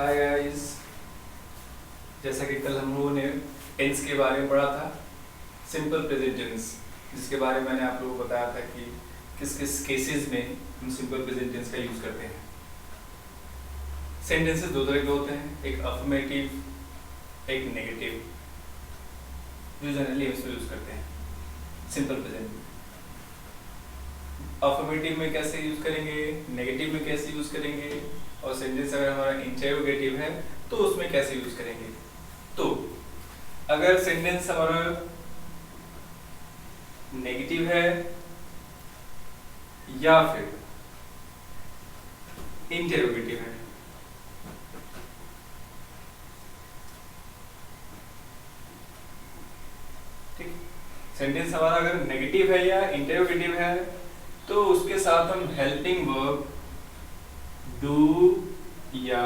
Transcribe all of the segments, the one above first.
Hi guys, जैसा कि कल हम लोगों ने टेंस के बारे में पढ़ा था, सिंपल प्रेजेंट टेंस, जिसके बारे में मैंने आप लोगों को बताया था कि किस किस केसेस में हम सिंपल प्रेजेंट टेंस का यूज करते हैं। सेंटेंसेस दो तरह के होते हैं, एक अफर्मेटिव, एक नेगेटिव, जो जनरली हम इसमें यूज करते हैं सिंपल प्रेजेंट। अफर्मेटिव में कैसे यूज करेंगे, नेगेटिव में कैसे यूज करेंगे, और सेंटेंस अगर हमारा इंटरोगेटिव है तो उसमें कैसे यूज करेंगे। तो अगर सेंटेंस हमारा नेगेटिव है या फिर इंटरोगेटिव है, ठीक, सेंटेंस हमारा अगर नेगेटिव है या इंटरोगेटिव है तो उसके साथ हम हेल्पिंग वर्ब डू या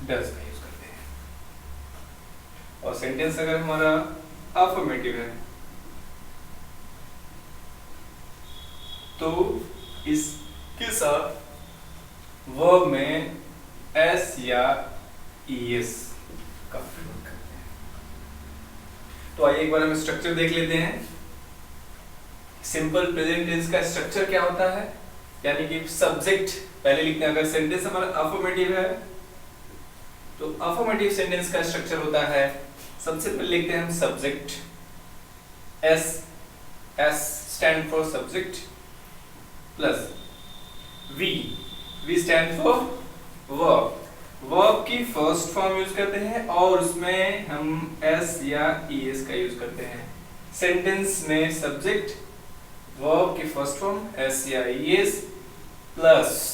डज का यूज करते हैं। और सेंटेंस अगर हमारा अफर्मेटिव है तो इसके साथ वर्ब में एस या ईएस का प्रयोग करते हैं। तो आइए एक बार हम स्ट्रक्चर देख लेते हैं। सिंपल प्रेजेंट टेंस का स्ट्रक्चर क्या होता है, यानी कि सब्जेक्ट पहले लिखते हैं। अगर सेंटेंस हमारा अफर्मेटिव है तो अफर्मेटिव सेंटेंस का स्ट्रक्चर होता है, सबसे पहले लिखते हैं हम subject, S, S stand for subject, plus V, V stand for verb, verb की फर्स्ट फॉर्म यूज करते हैं और उसमें हम एस या ईएस का यूज करते हैं। सेंटेंस में सब्जेक्ट, वर्ब की फर्स्ट फॉर्म एस या ES plus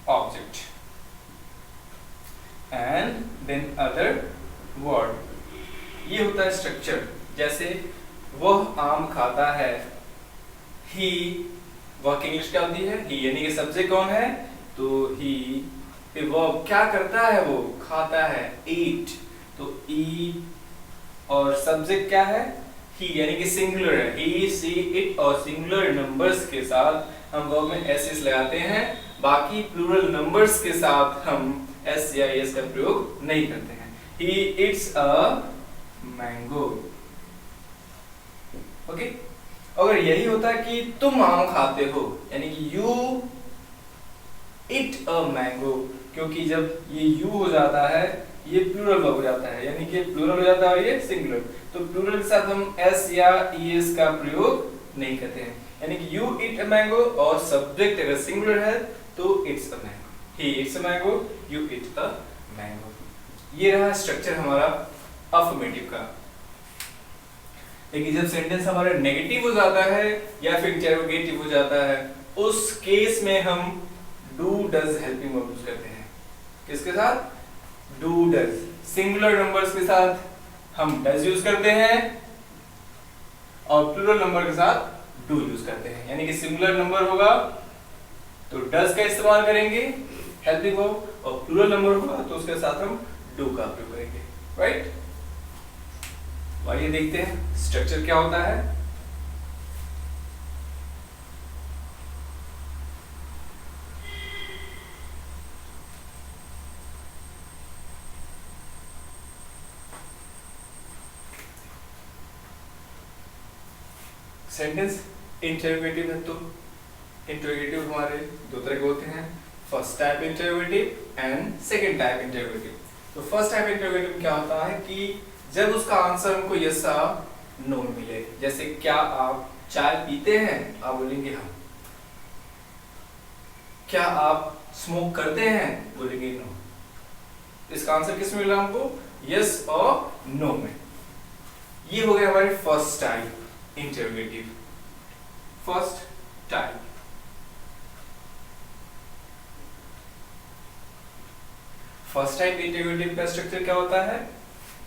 object and then other word. ये होता है स्ट्रक्चर। जैसे वह आम खाता है, ही, वह की इंग्लिश क्या होती है, ही, यानी कि सब्जेक्ट कौन है तो ही, फिर वर्ब क्या करता है, वो खाता है, ईट, तो ईट, और सब्जेक्ट क्या है, ही, यानी कि सिंगुलर है, ही, सी, इट, और सिंगुलर नंबर्स के साथ हम वर्ब में एस लगाते हैं। बाकी प्लूरल नंबर्स के साथ हम एस या एस का प्रयोग नहीं करते हैं। ही इट्स अ मैंगो, ओके। अगर यही होता है कि तुम आम खाते हो, यानी कि यू इट अ मैंगो, क्योंकि जब ये यू हो जाता है ये प्लूरल वर्ब हो जाता है, यानी कि प्लूरल हो जाता है और ये सिंगुलर, तो प्लूरल के साथ हम एस या ईएस का प्रयोग नहीं करते हैं। यानी कि यू इट अ मैंगो और सब्जेक्ट अगर सिंगुलर है तो it's a mango, he it's a mango, you it a mango. ये रहा स्ट्रक्चर हमारा अफर्मेटिव का। लेकिन जब सेंटेंस हमारा नेगेटिव हो जाता है या फिर इंटरोगेटिव हो जाता है, उस केस में हम do does helping verb use करते हैं। किसके साथ, डू डज, सिंगुलर नंबर्स के साथ हम डज यूज करते हैं और प्लूरल नंबर के साथ डू यूज करते हैं। यानी कि सिंगुलर नंबर होगा तो डज का इस्तेमाल करेंगे हेल्पिंग वर्ब, और प्लूरल नंबर होगा तो उसके साथ हम डू का प्रयोग करेंगे, राइट। आइए देखते हैं स्ट्रक्चर क्या होता है। सेंटेंस इंटरोगेटिव है तो इंटरोगेटिव हमारे दो तरह के होते हैं, first type interrogative and second type interrogative. तो फर्स्ट टाइप इंटरोगेटिव क्या होता है कि जब उसका आंसर हमको यस या नो मिले, जैसे क्या आप चाय पीते हैं, आप बोलेंगे हाँ। क्या आप स्मोक करते हैं, बोलेंगे नो। इसका आंसर किस में मिला हमको, यस और नो में। ये हो गया हमारे first type interrogative, first type. First type interrogative का स्ट्रक्चर क्या होता है,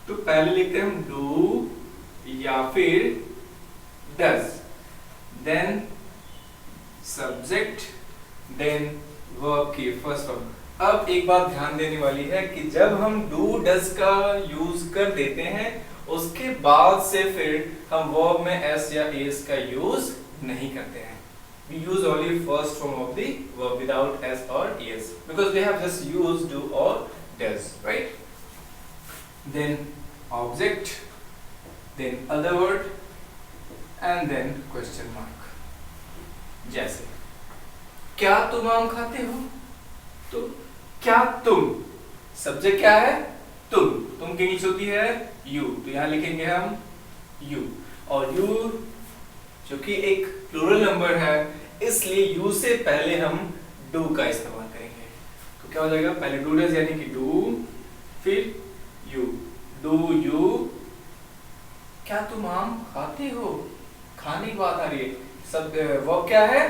तो पहले लिखते हैं हम डू या फिर does, then subject, then verb की फर्स्ट फॉर्म। अब एक बात ध्यान देने वाली है कि जब हम डू डज का यूज कर देते हैं उसके बाद से फिर हम वर्ब में एस या एस का यूज नहीं करते हैं। We use only first form of the verb without s or es. because we have just used do or does, right? Then object, then other word, and then question mark. जैसे क्या तुम आम खाते हो? तो क्या तुम, सब्जेक्ट क्या है? तुम की इंग्लिश होती है यू, तो यहाँ लिखेंगे हम यू, और यू जो कि एक प्लूरल नंबर है इसलिए यू से पहले हम डू का इस्तेमाल करेंगे। तो क्या हो जाएगा, पहले डू डज यानी कि डू, फिर यू, डू यू, क्या तुम आम खाते हो? खाने की बात आ रही है। सब वर्ब क्या है?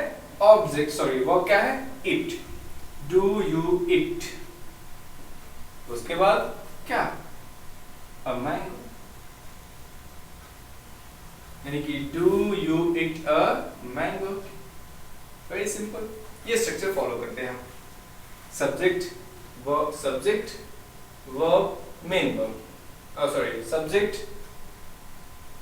ऑब्जेक्ट, सॉरी वर्ब क्या है? It, do you it. उसके बाद क्या? अ मैंगो, यानी कि do you it a mango. Very simple, ये स्ट्रक्चर फॉलो करते हैं हम। Subject verb, subject verb main verb, sorry subject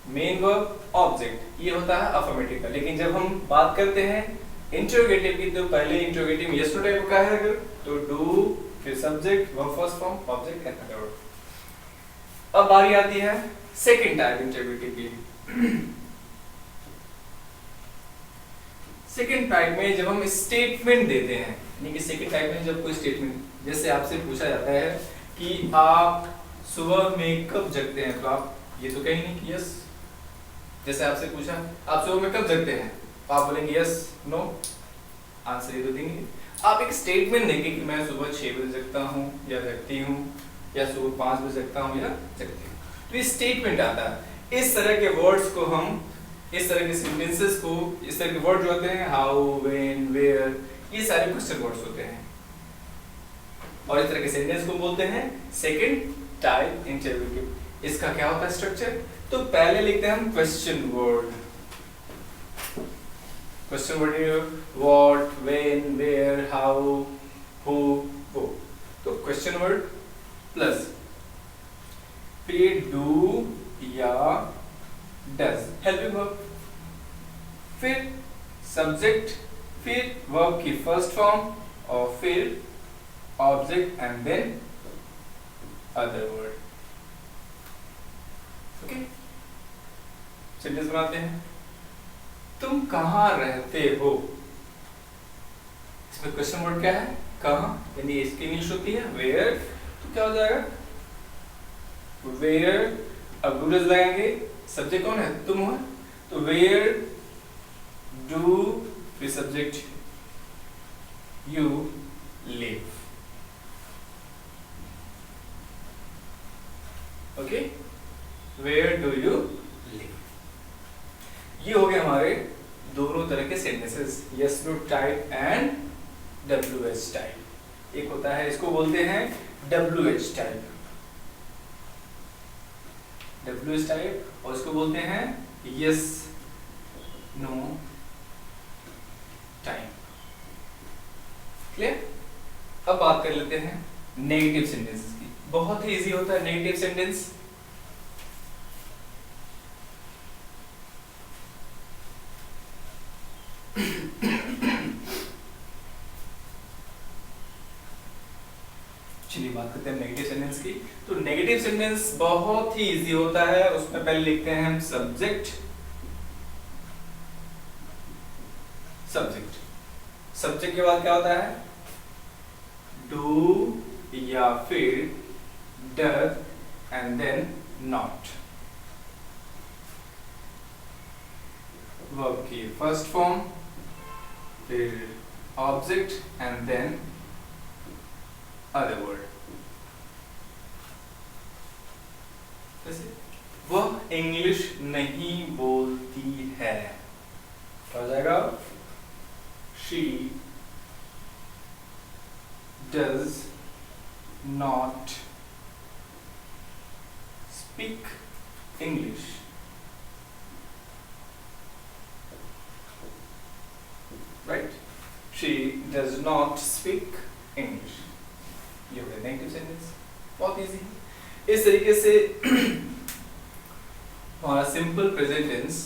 main verb object, ये होता है अफर्मेटिव का। लेकिन जब हम बात करते हैं इंटरोगेटिव की, तो पहले इंटरोगेटिव यस नो टाइप का है, तो डू, फिर subject verb first form object and other verb. अब बारी आती है सेकंड टाइप इंटरोगेटिव की। सेकंड टाइप में जब हम स्टेटमेंट देते हैं, यानी कि सेकंड टाइप में जब कोई स्टेटमेंट, जैसे आपसे पूछा जाता है कि आप सुबह में कब जगते हैं, तो आप ये तो कहेंगे कि यस। जैसे आपसे पूछा आप सुबह में कब जगते हैं, तो आप बोलेंगे यस नो, आंसर ये तो देंगे। आप एक स्टेटमेंट देंगे कि मैं सुबह 6 बजे जगता हूँ या जगती हूँ, या सुबह 5 बजे जगता हूँ या जगती हूँ, तो ये स्टेटमेंट आता है। इस तरह के वर्ड्स को हम, इस तरह के सेंटेंसेस को, इस तरह के वर्ड जो होते हैं हाउ, व्हेन, वेयर, ये सारे क्वेश्चन वर्ड्स होते हैं, और इस तरह के सेंटेंस को बोलते हैं सेकंड टाइप इंटरोगेटिव। इसका क्या होता है स्ट्रक्चर? तो पहले लिखते हैं हम question word, question word what, when, where, how, who, वो, तो क्वेश्चन वर्ड प्लस फिर डू या डज हेल्पिंग वर्ब, फिर सब्जेक्ट, फिर वर्ब की फर्स्ट फॉर्म, और फिर object and then other word. Okay, sentence बनाते हैं। तुम कहाँ रहते हो? इसमें क्वेश्चन वर्ड क्या है? कहाँ, यानी इसकी इंग्लिश होती है वेयर, तो क्या हो जाएगा वेयर। अब डू डज लगाएंगे, सब्जेक्ट कौन है? तुम हो, तो वेयर डू, फिर subject you live. Okay, where do you live. ये हो गए हमारे दोनों तरह के sentences, yes no type and WH type. एक होता है, इसको बोलते हैं डब्ल्यूएच टाइप, डब्ल्यूएच टाइप, और इसको बोलते हैं यस नो टाइप। क्लियर? अब बात कर लेते हैं नेगेटिव सेंटेंसेस की। बहुत ही इजी होता है नेगेटिव सेंटेंस। चलिए बात करते हैं नेगेटिव सेंटेंस की। तो नेगेटिव सेंटेंस बहुत ही इजी होता है। उसमें पहले लिखते हैं हम सब्जेक्ट, सब्जेक्ट, सब्जेक्ट के बाद क्या होता है? डू या फिर does and then not. Verb की फर्स्ट फॉर्म, फिर object and then other word. वह इंग्लिश नहीं बोलती है, क्या हो जाएगा? She does not speak English. Right? She does not speak English. ये हो गया नेगेटिव सेंटेंस, बहुत इजी। इस तरीके से हमारा सिंपल प्रेजेंट टेंस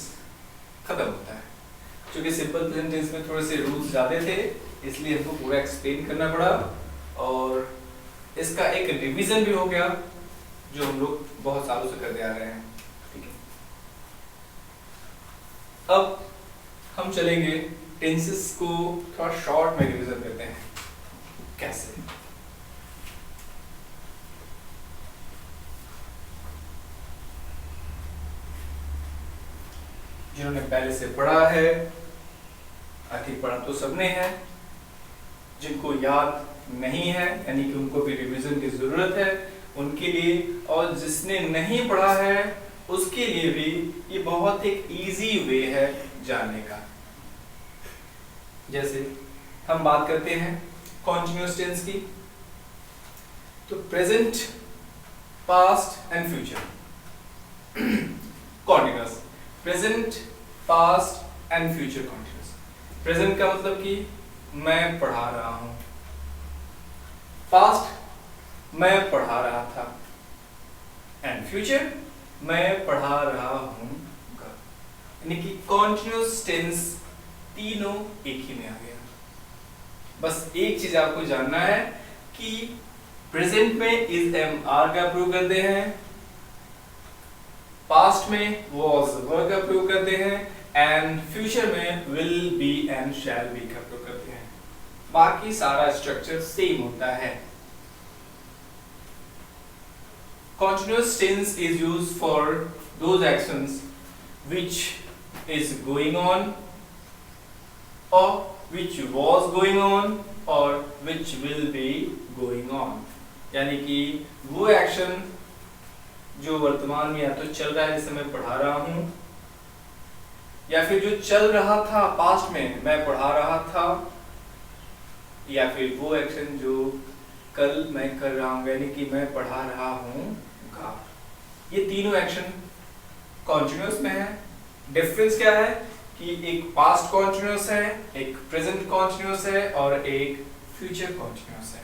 खत्म होता है। क्योंकि सिंपल प्रेजेंट टेंस में थोड़े से रूल्स ज्यादा थे, इसलिए हमको पूरा एक्सप्लेन करना पड़ा। और इसका एक रिवीजन भी हो गया जो हम लोग बहुत सालों से करते आ रहे हैं। ठीक है, अब हम चलेंगे टेंसेस को थोड़ा शॉर्ट में रिवीजन करते हैं। कैसे? जिन्होंने पहले से पढ़ा है, आखिर पढ़ा तो सबने है, जिनको याद नहीं है यानी कि उनको भी रिवीजन की जरूरत है उनके लिए, और जिसने नहीं पढ़ा है उसके लिए भी ये बहुत एक इजी वे है जानने का। जैसे हम बात करते हैं कॉन्टिन्यूअस टेंस की, तो present, past and future continuous, present, past and future continuous. Present का मतलब कि मैं पढ़ा रहा हूं, पास्ट मैं पढ़ा रहा था, एंड फ्यूचर मैं पढ़ा रहा हूं। यानी कि कॉन्टिन्यूअस टेंस तीनों एक ही में आ गया। बस एक चीज आपको जानना है कि प्रेजेंट में इज एम आर का प्रयोग करते हैं, पास्ट में was verb का प्रयोग करते हैं, एंड फ्यूचर में will be and shall be का प्रयोग करते हैं। बाकी सारा स्ट्रक्चर सेम होता है। Continuous tense is used for those actions which is going on or which was going on or which will be going on। यानी कि वो एक्शन जो वर्तमान में या तो चल रहा है जिसे मैं पढ़ा रहा हूं, या फिर जो चल रहा था पास्ट में मैं पढ़ा रहा था, या फिर वो एक्शन जो कल मैं कर रहा हूं यानी कि मैं पढ़ा रहा हूं। ये तीनों एक्शन कॉन्टिन्यूअस में है। डिफरेंस क्या है कि एक पास्ट कॉन्टिन्यूअस है, एक प्रेजेंट कॉन्टिन्यूअस है और एक फ्यूचर कॉन्टिन्यूअस है।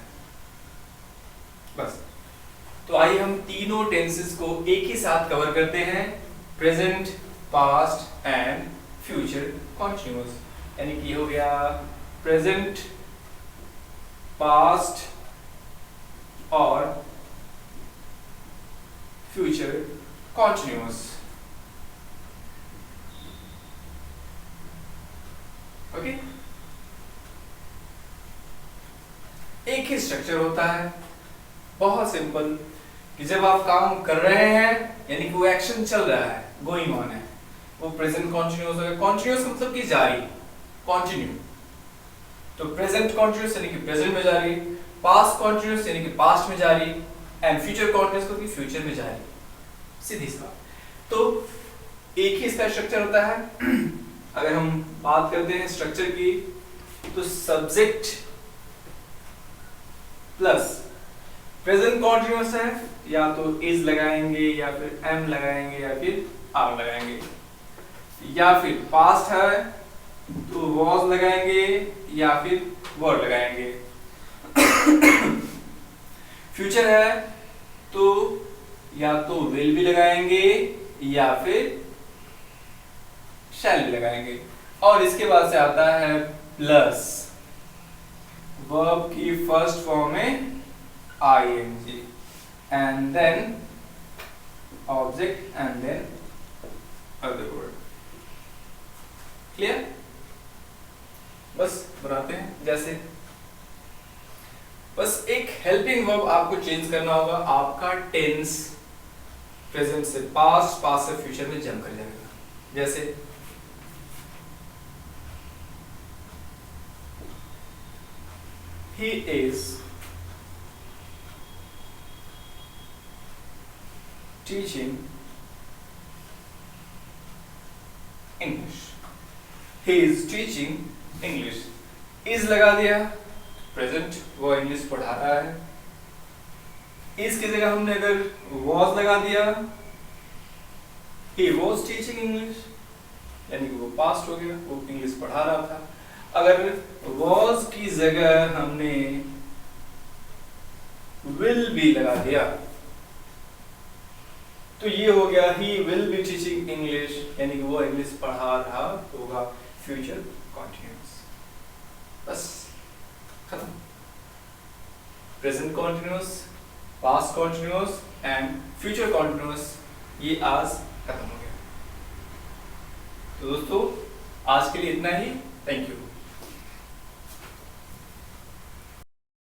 बस, तो आइए हम तीनों टेंसेस को एक ही साथ कवर करते हैं, present, past and future continuous. यानी कि हो गया प्रेजेंट, पास्ट और फ्यूचर कॉन्टिन्यूअस। ओके, एक ही स्ट्रक्चर होता है, बहुत सिंपल, कि जब आप काम कर रहे हैं यानी कि वो एक्शन चल रहा है, गोइंग ऑन है, वो प्रेजेंट कॉन्टिन्यूअस होगा। कॉन्टिन्यूअस मतलब कि जारी, कॉन्टिन्यू। तो प्रेजेंट कॉन्टिन्यूअस यानी कि प्रेजेंट में जारी, पास्ट कॉन्टिन्यूअस यानी कि पास्ट में जारी, एंड फ्यूचर कॉन्टिन्यूअस को कि फ्यूचर में जारी। सीधी सी बात। तो एक ही इसका स्ट्रक्चर होता है। अगर हम बात करते हैं स्ट्रक्चर की, तो सब्जेक्ट प्लस प्रेजेंट कॉन्टिन्यूअस है, या तो इज लगाएंगे या फिर एम लगाएंगे या फिर आर लगाएंगे, या फिर पास्ट है तो वॉज लगाएंगे या फिर वर लगाएंगे, फ्यूचर है तो या तो विल भी लगाएंगे या फिर शैल भी लगाएंगे। और इसके बाद से आता है प्लस, वर्ब की फर्स्ट फॉर्म में ing, and then object and then other word। Clear? बस बनाते हैं जैसे, बस एक हेल्पिंग वर्ब आपको चेंज करना होगा, आपका टेंस प्रेजेंट से पास्ट, पास्ट से फ्यूचर में जंप कर जाएगा। जैसे he is teaching English, he is teaching English। is लगा दिया, प्रेजेंट, वो इंग्लिश पढ़ा रहा है। इस की जगह हमने अगर was लगा दिया, he was teaching English, यानी कि वो पास्ट हो गया, वो इंग्लिश पढ़ा रहा था। अगर was की जगह हमने will be लगा दिया, तो ये हो गया he will be teaching English, यानी कि वो इंग्लिश पढ़ा रहा होगा, फ्यूचर कॉन्टिन्यूअस। बस खत्म। Present continuous, past continuous and future continuous ये आज खत्म हो गया। तो दोस्तों आज के लिए इतना ही। Thank you.